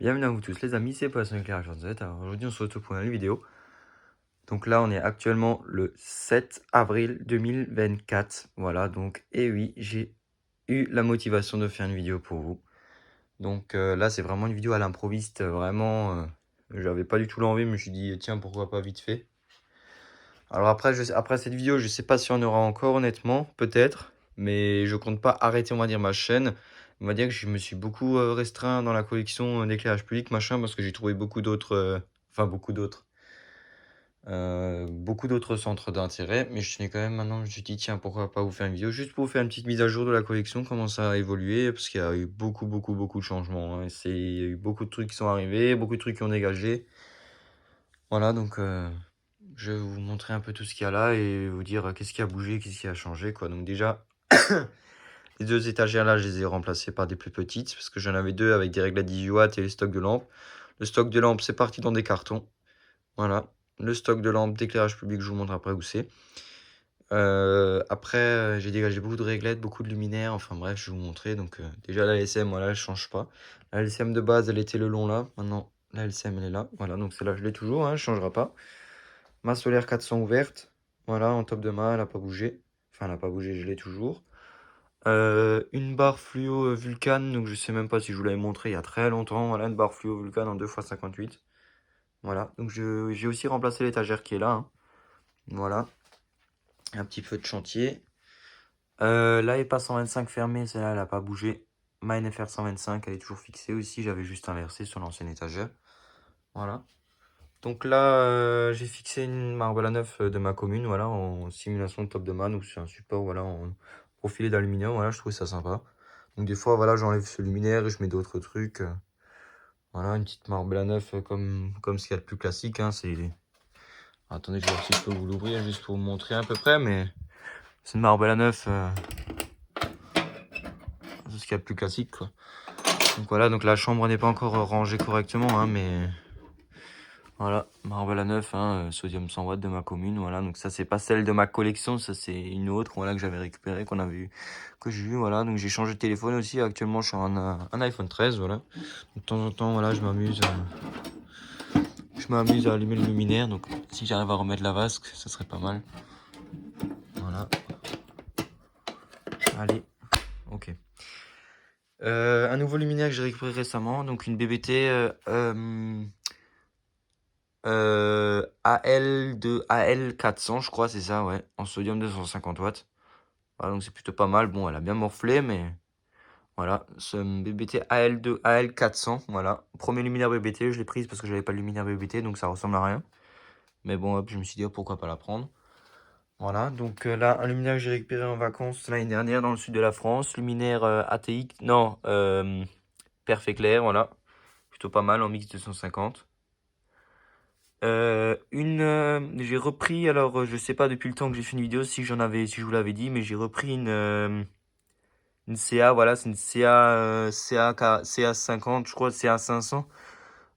Bienvenue à vous tous les amis, c'est Poisson Éclairage Z. Alors aujourd'hui on se retrouve pour une nouvelle vidéo. Donc là on est actuellement le 7 avril 2024. Voilà donc, et oui, j'ai eu la motivation de faire une vidéo pour vous. Donc là c'est vraiment une vidéo à l'improviste, vraiment, j'avais pas du tout l'envie, mais je me suis dit tiens pourquoi pas vite fait. Alors après cette vidéo je sais pas si on aura encore honnêtement, peut-être, mais je compte pas arrêter on va dire ma chaîne. On va dire que je me suis beaucoup restreint dans la collection d'éclairage public machin parce que j'ai trouvé beaucoup d'autres, beaucoup d'autres centres d'intérêt, mais je tenais quand même maintenant, je me suis dit tiens pourquoi pas vous faire une vidéo juste pour vous faire une petite mise à jour de la collection, comment ça a évolué, parce qu'il y a eu beaucoup de changements, hein. Il y a eu beaucoup de trucs qui sont arrivés, beaucoup de trucs qui ont dégagé. Voilà donc je vais vous montrer un peu tout ce qu'il y a là et vous dire qu'est-ce qui a bougé, qu'est-ce qui a changé quoi. Donc déjà les deux étagères là je les ai remplacées par des plus petites parce que j'en avais deux avec des règles à 18 watts et les stocks de lampes. Le stock de lampes c'est parti dans des cartons. Voilà. Le stock de lampes d'éclairage public, je vous montre après où c'est. Après, j'ai dégagé beaucoup de réglettes, beaucoup de luminaires. Enfin bref, je vais vous montrer. Donc déjà la LCM, voilà, elle change pas. La LCM de base, elle était le long là. Maintenant, la LCM, elle est là. Voilà, donc celle-là, je l'ai toujours, hein, elle changera pas. Ma solaire 400 ouverte. Voilà, en top de mât, elle a pas bougé. Enfin, elle a pas bougé, je l'ai toujours. Une barre fluo Vulcan, donc je sais même pas si je vous l'avais montré il y a très longtemps. Voilà, une barre fluo Vulcan en 2x58. Voilà, donc j'ai aussi remplacé l'étagère qui est là, hein. Voilà, un petit peu de chantier. Là, EPA 125 fermée, celle-là, elle n'a pas bougé. Ma NFR 125, elle est toujours fixée aussi. J'avais juste inversé sur l'ancienne étagère. Voilà. Donc là, j'ai fixé une marbre à neuf de ma commune, voilà, en simulation de top de man, ou c'est un support, voilà, en profilé d'aluminium. Voilà, je trouvais ça sympa. Donc des fois, voilà, j'enlève ce luminaire et je mets d'autres trucs. Voilà, une petite marbre à neuf comme ce qu'il y a de plus classique, hein, c'est... Attendez, je vais voir si je peux vous l'ouvrir juste pour vous montrer à peu près, mais c'est une marble à neuf, c'est ce qu'il y a de plus classique, quoi. Donc voilà, donc la chambre n'est pas encore rangée correctement, hein, mais voilà, marble à neuf, hein, sodium 100 watts de ma commune, voilà. Donc ça, c'est pas celle de ma collection, ça c'est une autre, voilà, que j'avais récupérée, que j'ai eu, voilà. Donc j'ai changé de téléphone aussi. Actuellement, je suis un iPhone 13, voilà. De temps en temps, voilà, je m'amuse à allumer le luminaire. Donc si j'arrive à remettre la vasque, ça serait pas mal. Voilà. Allez, ok. Un nouveau luminaire que j'ai récupéré récemment, donc une BBT AL 400, je crois, c'est ça, ouais, en sodium 250 watts. Voilà, donc c'est plutôt pas mal. Bon, elle a bien morflé, mais voilà, ce BBT AL 400, voilà. Premier luminaire BBT, je l'ai prise parce que j'avais pas de luminaire BBT, donc ça ressemble à rien. Mais bon, hop, je me suis dit, oh, pourquoi pas la prendre. Voilà, donc là, un luminaire que j'ai récupéré en vacances l'année dernière dans le sud de la France. Luminaire ATX, non, Perfect Clair, voilà. Plutôt pas mal en mix 250. J'ai repris, alors je sais pas depuis le temps que j'ai fait une vidéo si si je vous l'avais dit, mais j'ai repris une CA, voilà, c'est une CA, CA50, je crois, CA 500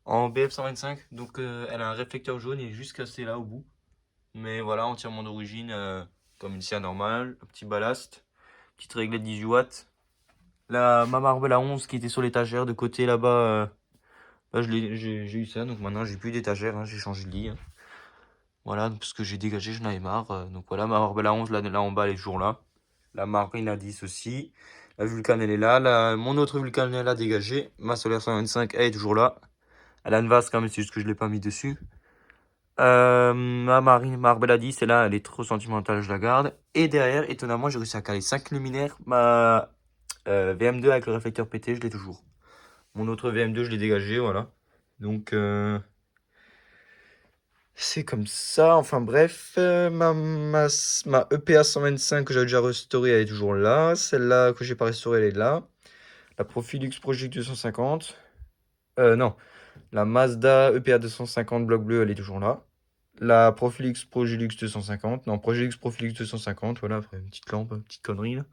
en BF 125. Donc elle a un réflecteur jaune et juste cassé là au bout. Mais voilà, entièrement d'origine, comme une CA normale, un petit ballast, petite réglette 18 watts. Ma Marvel à 11 qui était sur l'étagère de côté là-bas, là j'ai eu ça, donc maintenant j'ai plus d'étagère, hein, j'ai changé de lit, hein. Voilà, parce que j'ai dégagé, j'en avais marre. Donc voilà, ma Marbella 11, là en bas, elle est toujours là. La Marine à 10 aussi. La Vulcan, elle est là. Mon autre Vulcan, elle a dégagé. Ma Solaire 125, elle est toujours là. Elle a une vase quand même, c'est juste que je ne l'ai pas mis dessus. Ma Marine Marbella 10, elle là, elle est trop sentimentale, je la garde. Et derrière, étonnamment, j'ai réussi à caler 5 luminaires. Ma VM2 avec le réflecteur pété, je l'ai toujours. Mon autre VM2, je l'ai dégagé, voilà. Donc, c'est comme ça, enfin bref, ma EPA 125 que j'ai déjà restaurée, elle est toujours là. Celle-là que j'ai pas restaurée, elle est là. La Profilux Project 250. Non, la Mazda EPA 250 bloc bleu, elle est toujours là. La Profilux Progilux 250. Non, Progilux Profilux 250, voilà, après une petite lampe, une petite connerie là.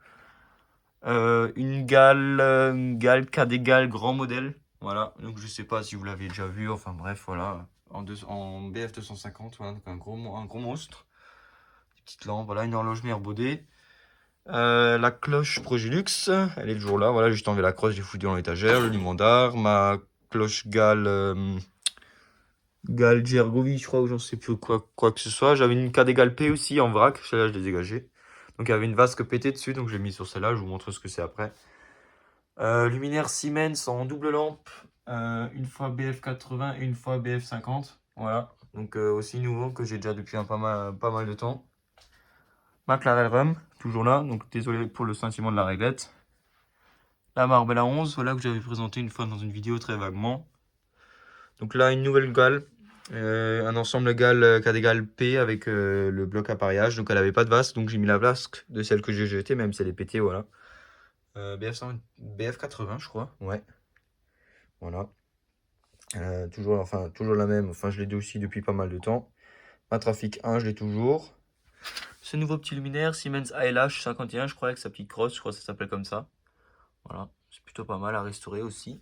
Une gale KD Gale grand modèle. Voilà, donc je sais pas si vous l'avez déjà vu, enfin bref, voilà. En BF 250, voilà, donc un gros monstre. Petite lampe, voilà, une horloge Mère Baudet. La cloche Progilux, elle est toujours là, voilà, juste enlevé la crosse, j'ai foutu dans l'étagère. Le limandar, ma cloche Gal Gergovi, je crois, ou j'en sais plus quoi que ce soit. J'avais une KD P aussi en vrac, celle-là je l'ai dégagée. Donc il y avait une vasque pétée dessus, donc je l'ai mis sur celle-là, je vous montre ce que c'est après. Luminaire Siemens en double lampe, une fois BF80 et une fois BF50. Voilà, donc aussi nouveau que j'ai déjà depuis pas mal de temps. McLaren Rum, toujours là, donc désolé pour le sentiment de la réglette. La Marbella 11, voilà que j'avais présenté une fois dans une vidéo très vaguement. Donc là, une nouvelle gale, un ensemble gale KD P avec le bloc appareillage. Donc elle avait pas de vasque, donc j'ai mis la vasque de celle que j'ai jetée, même si elle est pétée, voilà. BF80, je crois, ouais. Voilà. Toujours la même, enfin je l'ai aussi depuis pas mal de temps. Ma Trafic 1, je l'ai toujours. Ce nouveau petit luminaire, Siemens ALH 51, je crois, avec sa petite crosse, je crois que ça s'appelle comme ça. Voilà, c'est plutôt pas mal à restaurer aussi.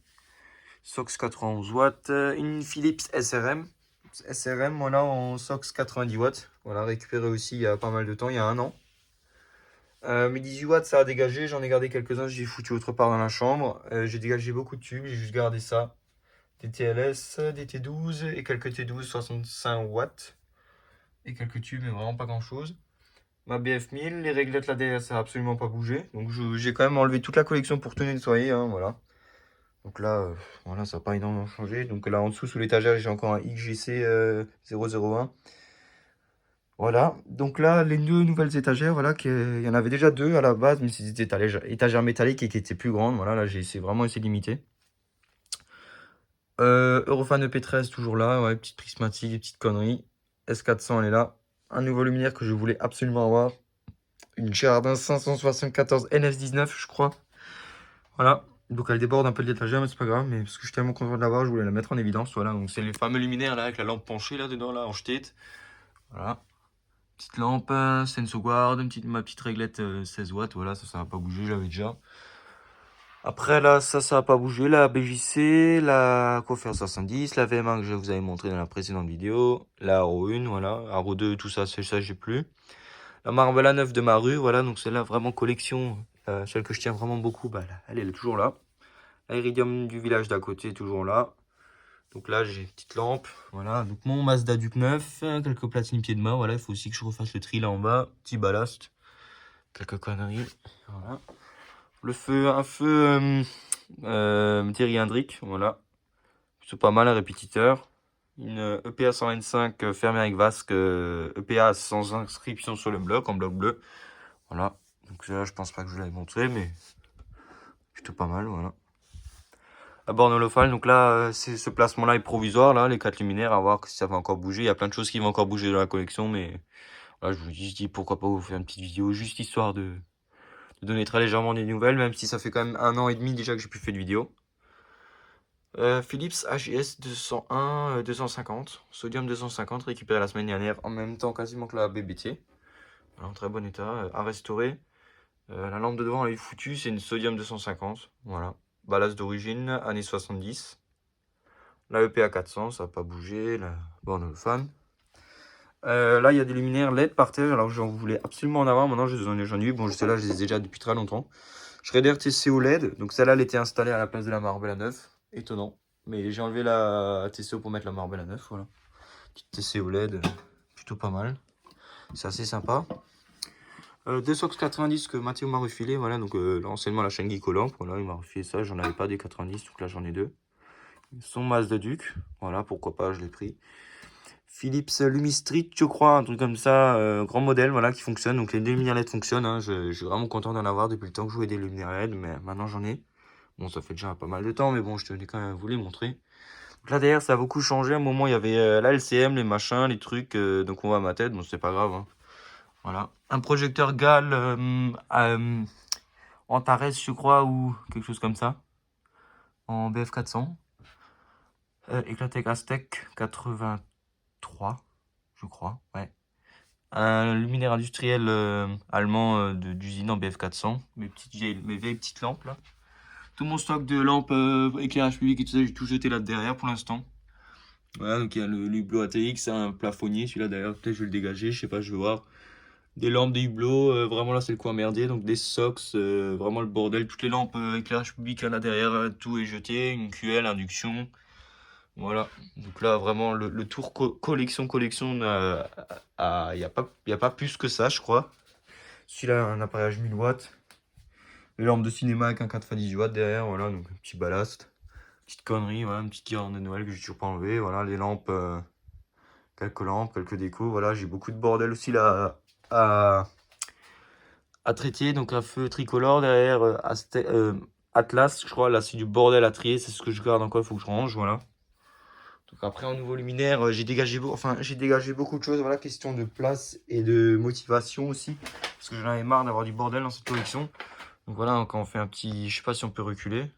SOX 91 watts, une Philips SRM. SRM, voilà, en SOX 90 watts. Voilà, récupéré aussi il y a pas mal de temps, il y a un an. Mes 18 watts, ça a dégagé, j'en ai gardé quelques-uns, j'ai foutu autre part dans la chambre. J'ai dégagé beaucoup de tubes, j'ai juste gardé ça. Des TLS, des T12 et quelques T12 65 watts. Et quelques tubes, mais vraiment pas grand-chose. Ma BF1000, les réglettes là derrière, ça n'a absolument pas bougé. Donc j'ai quand même enlevé toute la collection pour tout nettoyer, hein, voilà. Donc là, voilà, ça n'a pas énormément changé. Donc là, en dessous, sous l'étagère, j'ai encore un XGC 001. Voilà, donc là, les deux nouvelles étagères, voilà, il y en avait déjà deux à la base, mais c'était des étagères métalliques et qui étaient plus grandes. Voilà, là, vraiment essayé de limiter. Eurofan EP13, toujours là, ouais, petite prismatique, petite connerie. S400, elle est là. Un nouveau luminaire que je voulais absolument avoir. Une Girardin 574 NF19, je crois. Voilà, donc elle déborde un peu de l'étagère, mais c'est pas grave, mais parce que je suis tellement content de l'avoir, je voulais la mettre en évidence. Voilà, donc c'est les fameux luminaires là, avec la lampe penchée là dedans, là, en jeté. Voilà. Petite lampe, SensoGuard, ma petite réglette 16 watts, voilà, ça va pas bouger, j'avais déjà. Après là, ça va pas bouger, la BJC, la Cofer 70, la VM1 que je vous avais montré dans la précédente vidéo, la Haro 1, voilà, Haro 2, tout ça, ça j'ai plus. La Marbella 9 de ma rue, voilà, donc celle-là vraiment collection, celle que je tiens vraiment beaucoup, bah, elle est toujours là. L'Iridium du village d'à côté, toujours là. Donc là, j'ai une petite lampe. Voilà, donc mon Mazda Duke 9, quelques platines pieds de main. Voilà, il faut aussi que je refasse le tri là en bas. Petit ballast, quelques conneries. Voilà. Le feu, un feu Thierry Hendrick. Voilà. C'est pas mal, un répétiteur. Une EPA 125 fermée avec vasque. EPA sans inscription sur le bloc, en bloc bleu. Voilà. Donc là, je pense pas que je vous l'avais montré, mais plutôt pas mal. Voilà. La borne holophale, donc là, ce placement-là est provisoire, là, les 4 luminaires, à voir si ça va encore bouger. Il y a plein de choses qui vont encore bouger dans la collection, mais voilà, je vous dis pourquoi pas vous faire une petite vidéo, juste histoire de donner très légèrement des nouvelles, même si ça fait quand même 1 an et demi déjà que j'ai plus fait de vidéo. Philips HIS 201 250, sodium 250, récupéré la semaine dernière, en même temps quasiment que la BBT. Voilà, en très bon état, à restaurer. La lampe de devant elle est foutue, c'est une sodium 250, voilà. Ballast d'origine, années 70. La EPA 400, ça n'a pas bougé. La borne fan. Là, il y a des luminaires LED par terre. Alors, j'en voulais absolument en avoir. Maintenant, j'en ai eu. Bon, celle-là, je les ai déjà depuis très longtemps. Schrader TCO LED. Donc, celle-là, elle était installée à la place de la Marbella 9. Étonnant. Mais j'ai enlevé la TCO pour mettre la Marbella 9. Voilà. Petite TCO LED. Plutôt pas mal. C'est assez sympa. Deux Sox 90 que Mathieu m'a refilé. Voilà. Donc, l'enseignement à la chaîne Geekolamp. Voilà, il m'a refilé ça. J'en avais pas des 90. Donc là, j'en ai deux. Son Mazda Duke, voilà, pourquoi pas, je l'ai pris. Philips Lumistreet, je crois, un truc comme ça, grand modèle, voilà, qui fonctionne. Donc les deux luminaires LED fonctionnent, hein. Je suis vraiment content d'en avoir depuis le temps que je jouais des luminaires LED, mais maintenant j'en ai. Bon, ça fait déjà pas mal de temps, mais bon, je tenais quand même à vous les montrer. Donc là derrière, ça a beaucoup changé. À un moment, il y avait la LCM, les machins, les trucs, donc on voit ma tête, bon, c'est pas grave, hein. Voilà. Un projecteur GAL Antares, je crois, ou quelque chose comme ça, en BF400. Eclatec Aztec 83, je crois, ouais. Un luminaire industriel allemand d'usine en BF400. Mes vieilles petites lampes là. Tout mon stock de lampes éclairage public et tout ça, j'ai tout jeté là derrière pour l'instant. Voilà, donc il y a le Hublot ATX, un plafonnier, celui-là d'ailleurs, peut-être je vais le dégager, je sais pas, je vais voir. Des lampes, des hublots, vraiment là c'est le coin merdier, donc des socks, vraiment le bordel. Toutes les lampes éclairage public, là derrière, tout est jeté, une QL, induction. Voilà, donc là vraiment le tour collection, il y a pas plus que ça, je crois. Celui-là, un appareillage 1000 watts. Les lampes de cinéma avec un 98 watts derrière, voilà, donc un petit ballast. Petite connerie, voilà, une petite guirlande de Noël que j'ai toujours pas enlevé. Voilà, les lampes, quelques décos. Voilà, j'ai beaucoup de bordel aussi là à, à traiter. Donc un feu tricolore derrière, Atlas, je crois. Là, c'est du bordel à trier, c'est ce que je garde encore, il faut que je range, voilà. Donc après, en nouveau luminaire, j'ai dégagé beaucoup de choses. Voilà, question de place et de motivation aussi. Parce que j'en avais marre d'avoir du bordel dans cette collection. Donc voilà, quand on fait un petit... Je sais pas si on peut reculer.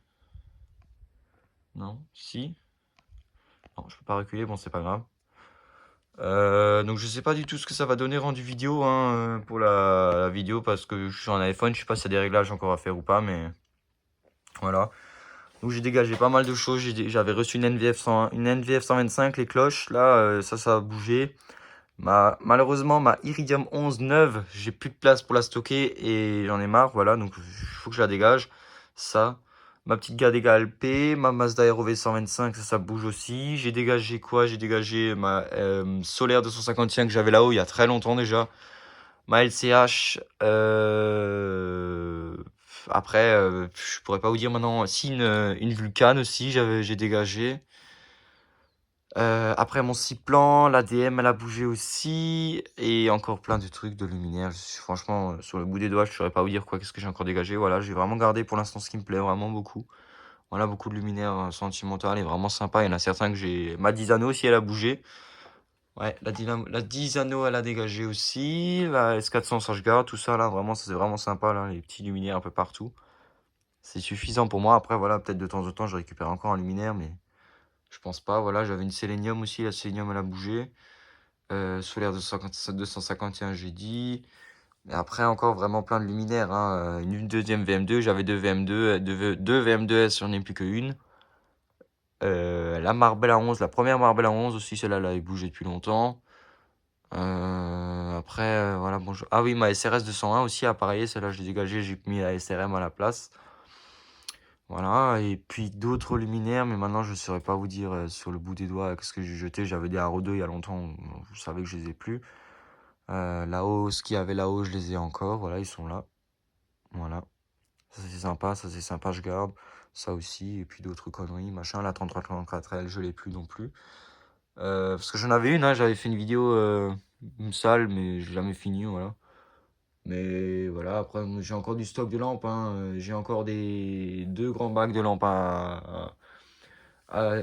Non, si. Non, je peux pas reculer, bon, c'est pas grave. Donc je sais pas du tout ce que ça va donner rendu vidéo hein, pour la vidéo parce que je suis en iPhone, je sais pas s'il y a des réglages encore à faire ou pas, mais voilà. Donc j'ai dégagé pas mal de choses. J'avais reçu une NVF 100, une NVF 125, les cloches. Là, ça a bougé. Malheureusement, ma Iridium 11 neuve, j'ai plus de place pour la stocker et j'en ai marre. Voilà, donc il faut que je la dégage. Ça. Ma petite Gardega LP, ma Mazda ROV 125, ça bouge aussi. J'ai dégagé quoi? J'ai dégagé ma Solaire 251 que j'avais là-haut il y a très longtemps déjà. Ma LCH. Après, je pourrais pas vous dire maintenant. Si, une Vulcan aussi, j'ai dégagé. Après mon Ciplan, l'ADM elle a bougé aussi. Et encore plein de trucs de luminaires. Franchement, sur le bout des doigts, je saurais pas vous dire quoi. Qu'est-ce que j'ai encore dégagé. Voilà, j'ai vraiment gardé pour l'instant ce qui me plaît vraiment beaucoup. Voilà, beaucoup de luminaires sentimentales et vraiment sympa. Il y en a certains que j'ai. Ma Disano aussi, elle a bougé. Ouais, la Disano, elle a dégagé aussi. La S400, ça je garde. Tout ça, là, vraiment, ça c'est vraiment sympa. Là, les petits luminaires un peu partout. C'est suffisant pour moi. Après, voilà, peut-être de temps en temps, je récupère encore un luminaire, mais je pense pas. Voilà, j'avais une Selenium aussi. La Selenium, elle a bougé. Solaire 251, j'ai dit. Et après, encore vraiment plein de luminaires. Hein. Une deuxième VM2. J'avais deux VM2. Deux VM2S, j'en ai plus qu'une. La Marbella 11, la première Marbella 11 aussi, celle-là, elle avait bougé depuis longtemps. Après, voilà, bon, ah oui, ma SRS 201 aussi a appareillé, celle-là, je l'ai dégagée, j'ai mis la SRM à la place. Voilà, et puis d'autres luminaires, mais maintenant je ne saurais pas vous dire sur le bout des doigts qu'est-ce que j'ai jeté. J'avais des RO2 il y a longtemps, vous savez que je les ai plus. Là-haut, ce qu'il y avait là-haut, je les ai encore, voilà, ils sont là. Voilà, ça c'est sympa, je garde. Ça aussi, et puis d'autres conneries, machin. La 3334L, je l'ai plus non plus. Parce que j'en avais une, hein, j'avais fait une vidéo, une salle, mais j'ai jamais fini, voilà. Mais voilà, après, j'ai encore du stock de lampes, hein. J'ai encore deux grands bacs de lampes à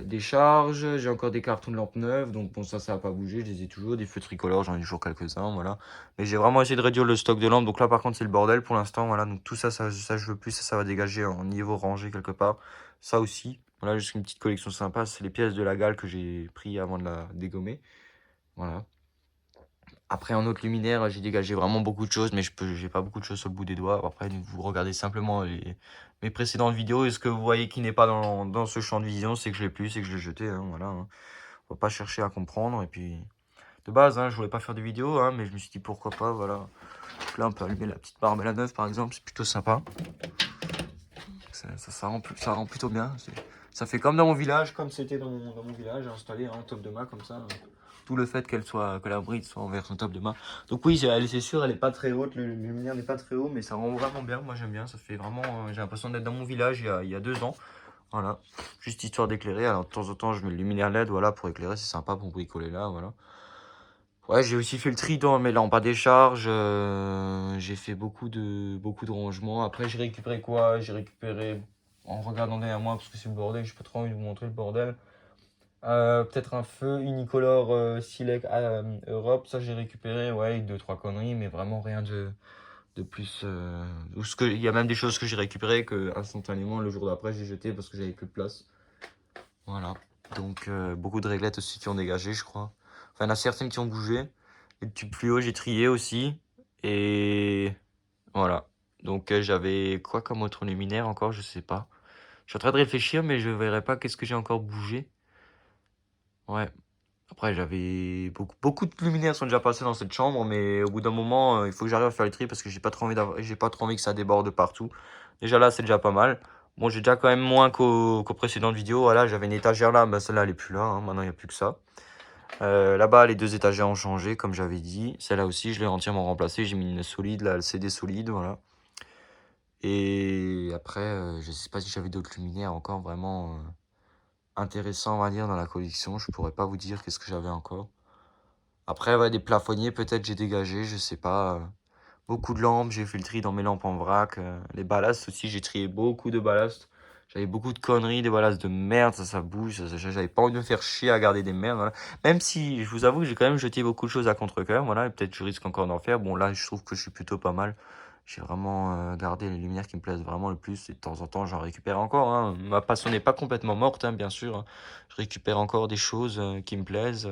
décharge. J'ai encore des cartons de lampes neuves, donc bon, ça va pas bouger. Je les ai toujours. Des feux tricolores, j'en ai toujours quelques-uns, voilà. Mais j'ai vraiment essayé de réduire le stock de lampes. Donc là, par contre, c'est le bordel pour l'instant, voilà. Donc tout ça, je veux plus. Ça va dégager en niveau rangé quelque part. Ça aussi. Voilà, juste une petite collection sympa. C'est les pièces de la gale que j'ai pris avant de la dégommer. Voilà. Après, en autre luminaire, j'ai dégagé vraiment beaucoup de choses, mais j'ai pas beaucoup de choses sur le bout des doigts. Après, vous regardez simplement mes précédentes vidéos, et ce que vous voyez qui n'est pas dans ce champ de vision, c'est que je l'ai plus, c'est que je l'ai jeté, hein, voilà. Hein. Faut pas chercher à comprendre, et puis, de base, hein, je voulais pas faire de vidéo, hein, mais je me suis dit pourquoi pas, voilà. Donc là, on peut allumer la petite barbe à la neuve, par exemple, c'est plutôt sympa. Ça rend plutôt bien. Ça fait comme dans mon village, comme c'était dans mon village, installé en top de mât, comme ça. Tout le fait que la bride soit envers son top de mât. Donc oui, c'est sûr, elle est pas très haute, le luminaire n'est pas très haut, mais ça rend vraiment bien. Moi j'aime bien, ça fait vraiment. J'ai l'impression d'être dans mon village il y a 2 ans. Voilà, juste histoire d'éclairer. Alors de temps en temps, je mets le luminaire LED, voilà, pour éclairer, c'est sympa pour bricoler là, voilà. Ouais, j'ai aussi fait le tri dans mes lampes à décharge. J'ai fait beaucoup de rangements. Après, j'ai récupéré quoi? J'ai récupéré, en regardant derrière moi, parce que c'est le bordel, j'ai pas trop envie de vous montrer le bordel. Peut-être un feu unicolore Silec Europe, ça j'ai récupéré, ouais, avec deux, trois conneries, mais vraiment rien de plus. Il y a même des choses que j'ai récupérées que instantanément le jour d'après j'ai jeté parce que j'avais plus de place. Voilà. Donc beaucoup de réglettes aussi qui ont dégagé, je crois. Enfin, il y en a certaines qui ont bougé. Les tubes fluo, j'ai trié aussi. Et voilà. Donc j'avais quoi comme autre luminaire encore, je sais pas. Je suis en train de réfléchir, mais je verrai pas qu'est-ce que j'ai encore bougé. Ouais. Après, j'avais beaucoup de luminaires sont déjà passés dans cette chambre, mais au bout d'un moment, il faut que j'arrive à faire le tri parce que j'ai pas trop envie que ça déborde partout. Déjà là, c'est déjà pas mal. Bon, j'ai déjà quand même moins qu'aux précédentes vidéos. Voilà, j'avais une étagère là, bah celle-là elle est plus là, hein. Maintenant il n'y a plus que ça. Là-bas, les deux étagères ont changé, comme j'avais dit. Celle-là aussi, je l'ai entièrement remplacée. J'ai mis une solide, la LCD solide, voilà. Et après, je sais pas si j'avais d'autres luminaires encore vraiment intéressants, on va dire, dans la collection. Je pourrais pas vous dire qu'est-ce que j'avais encore. Après, ouais, des plafonniers, peut-être j'ai dégagé, je sais pas. Beaucoup de lampes, j'ai fait le tri dans mes lampes en vrac. Les ballasts aussi, j'ai trié beaucoup de ballasts. J'avais beaucoup de conneries, des ballasts de merde, ça bouge. J'avais pas envie de me faire chier à garder des merdes, voilà. Même si, je vous avoue que j'ai quand même jeté beaucoup de choses à contre-cœur, voilà. Et peut-être je risque encore d'en faire. Bon, là, je trouve que je suis plutôt pas mal. J'ai vraiment gardé les lumières qui me plaisent vraiment le plus. Et de temps en temps, j'en récupère encore, hein. Ma passion n'est pas complètement morte, hein, bien sûr, hein. Je récupère encore des choses qui me plaisent.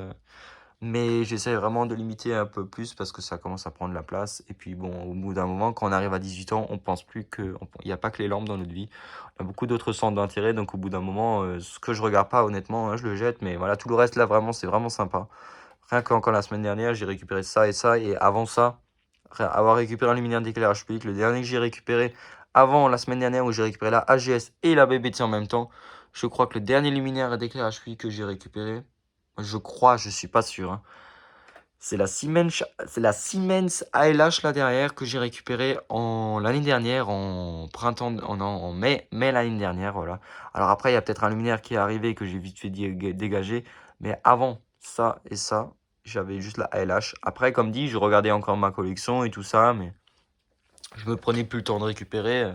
Mais j'essaie vraiment de limiter un peu plus parce que ça commence à prendre la place. Et puis bon, au bout d'un moment, quand on arrive à 18 ans, on pense plus que... Il n'y a pas que les lampes dans notre vie. On a beaucoup d'autres centres d'intérêt. Donc au bout d'un moment, ce que je regarde pas, honnêtement, hein, je le jette. Mais voilà, tout le reste là, vraiment, c'est vraiment sympa. Rien qu'encore la semaine dernière, j'ai récupéré ça et ça. Et avant ça, avoir récupéré un luminaire d'éclairage public, le dernier que j'ai récupéré avant la semaine dernière où j'ai récupéré la AGS et la BBT en même temps, je crois que le dernier luminaire d'éclairage public que j'ai récupéré, je crois, je suis pas sûr, hein, c'est la Siemens ALH là derrière que j'ai récupéré l'année dernière, en printemps, en mai l'année dernière, voilà. Alors après, il y a peut-être un luminaire qui est arrivé que j'ai vite fait dégager, mais avant ça et ça, j'avais juste la ALH. Après, comme dit, je regardais encore ma collection et tout ça, mais je me prenais plus le temps de récupérer.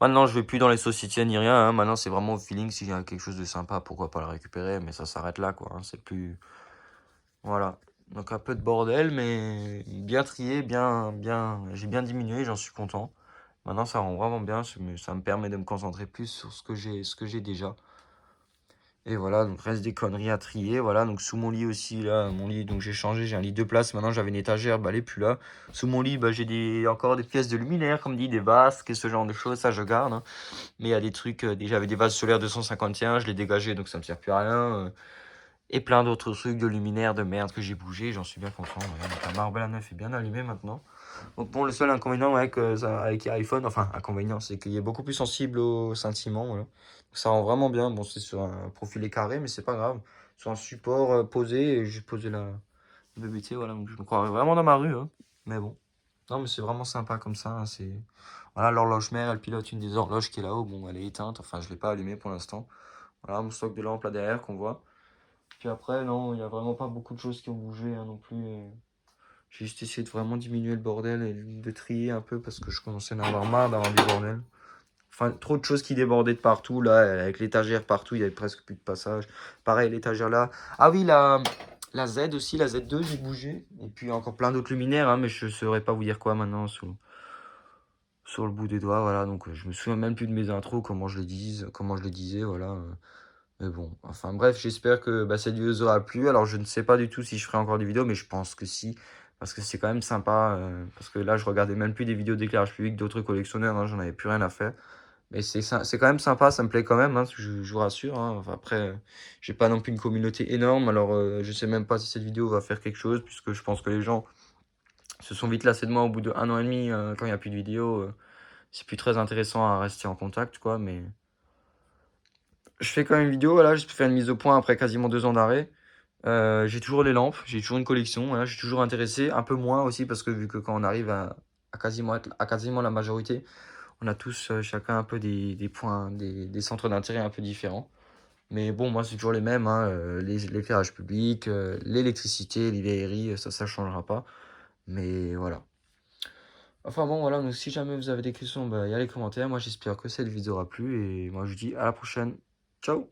Maintenant, je vais plus dans les sociétés ni rien, hein. Maintenant, c'est vraiment au feeling. Si j'ai quelque chose de sympa, pourquoi pas le récupérer, mais ça s'arrête là, quoi, hein. C'est plus... Voilà. Donc un peu de bordel, mais bien trié, j'ai bien diminué, j'en suis content. Maintenant, ça rend vraiment bien, ça me permet de me concentrer plus sur ce que j'ai déjà. Et voilà, donc reste des conneries à trier, voilà. Donc sous mon lit aussi, là, mon lit, donc j'ai changé, j'ai un lit de place. Maintenant, j'avais une étagère, bah elle est plus là. Sous mon lit, bah encore des pièces de luminaire, comme dit, des vasques et ce genre de choses, ça je garde, hein. Mais il y a des trucs, déjà, j'avais des vases solaires 251, je les dégagé, donc ça me sert plus à rien. Et plein d'autres trucs de luminaires de merde que j'ai bougé, j'en suis bien content. Ouais. Donc la Marble à 9 est bien allumée maintenant. Donc bon, le seul inconvénient avec iPhone, enfin inconvénient, c'est qu'il est beaucoup plus sensible au scintillement. Voilà. Donc, ça rend vraiment bien. Bon, c'est sur un profil carré, mais c'est pas grave. Sur un support posé, et j'ai posé la BBT, voilà. Donc je me croirais vraiment dans ma rue, hein. Mais bon. Non, mais c'est vraiment sympa comme ça, hein. C'est... Voilà, l'horloge mère, elle pilote une des horloges qui est là-haut. Bon, elle est éteinte, enfin, je l'ai pas allumée pour l'instant. Voilà, mon stock de lampes là derrière qu'on voit. Puis après, non, il n'y a vraiment pas beaucoup de choses qui ont bougé, hein, non plus. J'ai juste essayé de vraiment diminuer le bordel et de trier un peu parce que je commençais à en avoir marre d'avoir du bordel. Enfin, trop de choses qui débordaient de partout, là, avec l'étagère partout, il y avait presque plus de passage. Pareil, l'étagère là. Ah oui, la Z aussi, la Z2, j'ai bougé. Et puis encore plein d'autres luminaires, hein, mais je ne saurais pas vous dire quoi maintenant sur le bout des doigts, voilà. Donc je me souviens même plus de mes intros, comment je les disais, voilà. Mais bon, enfin bref, j'espère que bah, cette vidéo vous aura plu. Alors je ne sais pas du tout si je ferai encore des vidéos, mais je pense que si. Parce que c'est quand même sympa. Parce que là, je regardais même plus des vidéos d'éclairage public d'autres collectionneurs, hein, j'en avais plus rien à faire. Mais c'est quand même sympa, ça me plaît quand même, hein, je vous rassure, hein. Enfin, après, j'ai pas non plus une communauté énorme. Alors je sais même pas si cette vidéo va faire quelque chose, puisque je pense que les gens se sont vite lassés de moi au bout de 1 an et demi, quand il n'y a plus de vidéos. C'est plus très intéressant à rester en contact, quoi, mais... Je fais quand même une vidéo, voilà, je fais une mise au point après quasiment 2 ans d'arrêt. J'ai toujours les lampes, j'ai toujours une collection, voilà, je suis toujours intéressé, un peu moins aussi parce que vu que quand on arrive à quasiment la majorité, on a tous chacun un peu des points, des centres d'intérêt un peu différents. Mais bon, moi c'est toujours les mêmes, hein, l'éclairage public, l'électricité, les vieilleries, ça changera pas. Mais voilà. Enfin bon, voilà, donc si jamais vous avez des questions, bah, il y a les commentaires. Moi j'espère que cette vidéo aura plu et moi je vous dis à la prochaine. Ciao!